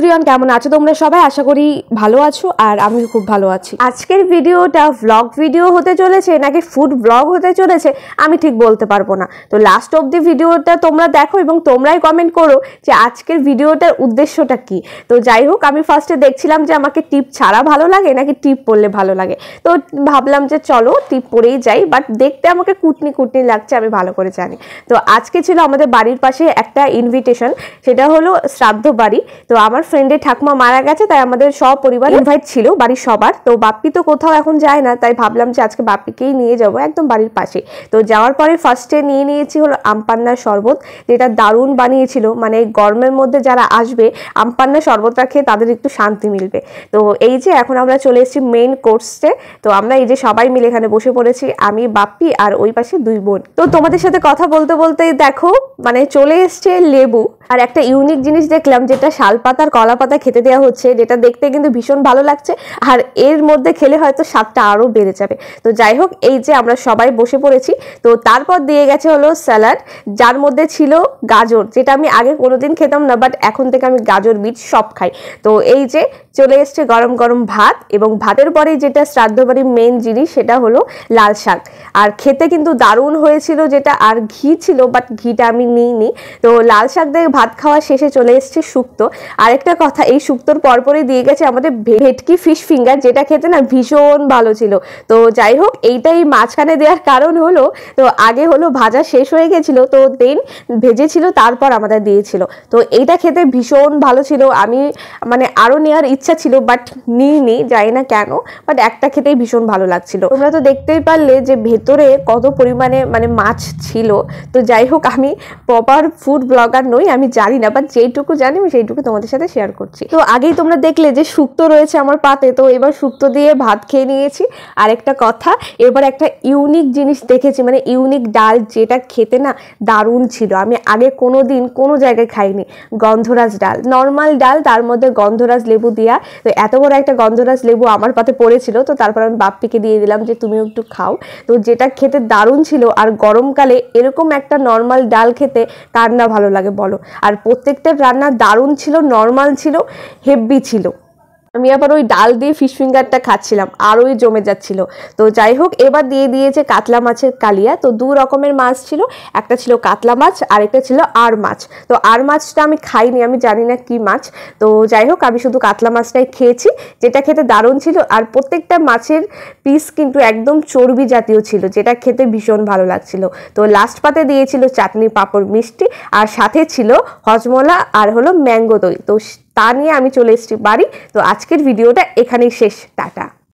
Everyone, কেমন আছো তোমরা সবাই? আশা করি ভালো আছো আর আমি খুব ভালো আছি। আজকের ভিডিওটা ভ্লগ ভিডিও হতে চলেছে নাকি ফুড ব্লগ হতে চলেছে আমি ঠিক বলতে পারবো না। তো লাস্ট অবধি ভিডিওটা তোমরা দেখো এবং তোমরাই কমেন্ট করো যে আজকের ভিডিওটার উদ্দেশ্যটা কি। তো যাই হোক, আমি ফার্স্টে দেখছিলাম যে আমাকে টিপ ছাড়া ভালো লাগে নাকি টিপ পরলে ভালো লাগে। তো ভাবলাম যে চলো টিপ পরেই যাই, বাট দেখতে আমাকে কুটনি কুটনি লাগছে, আমি ভালো করে জানি। তো আজকে ছিল আমাদের বাড়ির পাশে একটা ইনভিটেশন, সেটা হলো শ্রাদ্ধ বাড়ি। তো আমার ফ্রেন্ডের ঠাকুমা মারা গেছে, তাই আমাদের সব পরিবার ইনভাইট ছিল বাড়ির সবার। তো বাপ্পি তো কোথাও এখন যায় না, তাই ভাবলাম যে আজকে বাপ্পিকেই নিয়ে যাবো একদম বাড়ির পাশে। তো যাওয়ার পরে ফার্স্টে নিয়েছি হলো আমপান্নার শরবত, যেটা দারুণ বানিয়েছিল। মানে গরমের মধ্যে যারা আসবে আমপান্না শরবতটা খেয়ে তাদের একটু শান্তি মিলবে। তো এই যে এখন আমরা চলে এসেছি মেইন কোর্সে। তো আমরা এই যে সবাই মিলে এখানে বসে পড়েছি, আমি, বাপ্পি আর ওই পাশে দুই বোন। তো তোমাদের সাথে কথা বলতে বলতে দেখো মানে চলে এসছে লেবু, আর একটা ইউনিক জিনিস দেখলাম যেটা শালপাতার কলা পাতা খেতে দেওয়া হচ্ছে, যেটা দেখতে কিন্তু ভীষণ ভালো লাগছে। আর এর মধ্যে খেলে হয়তো স্বাদটা আরো বেড়ে যাবে। তো যাই হোক, এই যে আমরা সবাই বসে পড়েছি। তো তারপর দিয়ে গেছে হলো স্যালাড, যার মধ্যে ছিল গাজর, যেটা আমি আগে কোনোদিন খেতাম না, বাট এখন থেকে আমি গাজর বিট সব খাই। তো এই যে চলে এসছে গরম গরম ভাত, এবং ভাতের পরে যেটা শ্রাদ্ধ বাড়ির মেন জিনিস সেটা হলো লাল শাক। আর খেতে কিন্তু দারুণ হয়েছিল যেটা, আর ঘি ছিল, বাট ঘিটা আমি নিইনি। তো লাল শাক দিয়ে ভাত খাওয়া শেষে চলে এসছে শুক্তো। আরেকটা কথা, এই শুক্তোর পরপরই দিয়ে গেছে আমাদের ভেটকি ফিশ ফিঙ্গার, যেটা খেতে না ভীষণ ভালো ছিল। তো যাই হোক, এইটাই মাঝখানে দেওয়ার কারণ হলো, তো আগে হলো ভাজা শেষ হয়ে গেছিল, তো দেন ভেজেছিল, তারপর আমাদের দিয়েছিল। তো এইটা খেতে ভীষণ ভালো ছিল। আমি মানে আরো নেওয়ার ইচ্ছা ছিল, বাট নিইনি, যাই না কেন, বাট একটা খেতেই ভীষণ ভালো লাগছিল। তোমরা তো দেখতেই পারলে যে ভেতরে কত পরিমাণে মানে মাছ ছিল। তো যাই হোক, আমি প্রপার ফুড ব্লগার নই, আমি জানি না, বাট যেইটুকু জানি আমি সেইটুকু তোমাদের সাথে শেয়ার করছি। তো আগেই তোমরা দেখলে যে শুক্তো রয়েছে আমার পাতে, তো এবার শুক্তো দিয়ে ভাত খেয়ে নিয়েছি। আর একটা কথা, এবার একটা ইউনিক জিনিস দেখেছি, মানে ইউনিক ডাল, যেটা খেতে না দারুণ ছিল। আমি আগে কোনো দিন কোনো জায়গায় খাইনি। গন্ধরাজ ডাল, নর্মাল ডাল, তার মধ্যে গন্ধরাজ লেবু দেওয়া। তো এত বড় একটা গন্ধরাজ লেবু আমার পাতে পড়েছিল, তো তারপর আমি বাপ্পিকে দিয়ে দিলাম যে তুমিও একটু খাও। তো যেটা খেতে দারুণ ছিল। আর গরমকালে এরকম একটা নর্মাল ডাল খেতে কার না ভালো লাগে বলো। আর প্রত্যেকটা রান্না দারুণ ছিল, নর্মাল ছিল, হেভি ছিল। আমি আবার ওই ডাল দিয়ে ফিশ ফিঙ্গারটা খাচ্ছিলাম, আরোই জমে যাচ্ছিল। তো যাই হোক, এবার দিয়ে দিয়েছে কাতলা মাছের কালিয়া। তো দু রকমের মাছ ছিল, একটা ছিল কাতলা মাছ আর একটা ছিল আর মাছ। তো আর মাছটা আমি খাইনি, আমি জানি না কি মাছ। তো যাই হোক, আমি শুধু কাতলা মাছটাই খেয়েছি, যেটা খেতে দারুণ ছিল। আর প্রত্যেকটা মাছের পিস কিন্তু একদম চর্বি জাতীয় ছিল, যেটা খেতে ভীষণ ভালো লাগছিল। তো লাস্ট পাতে দিয়েছিল চাটনি, পাঁপড়, মিষ্টি, আর সাথে ছিল হজমলা আর হলো ম্যাঙ্গো দই। তো তা নিয়ে আমি চলে এসেছি বাড়ি। তো আজকের ভিডিওটা এখানেই শেষ, টাটা।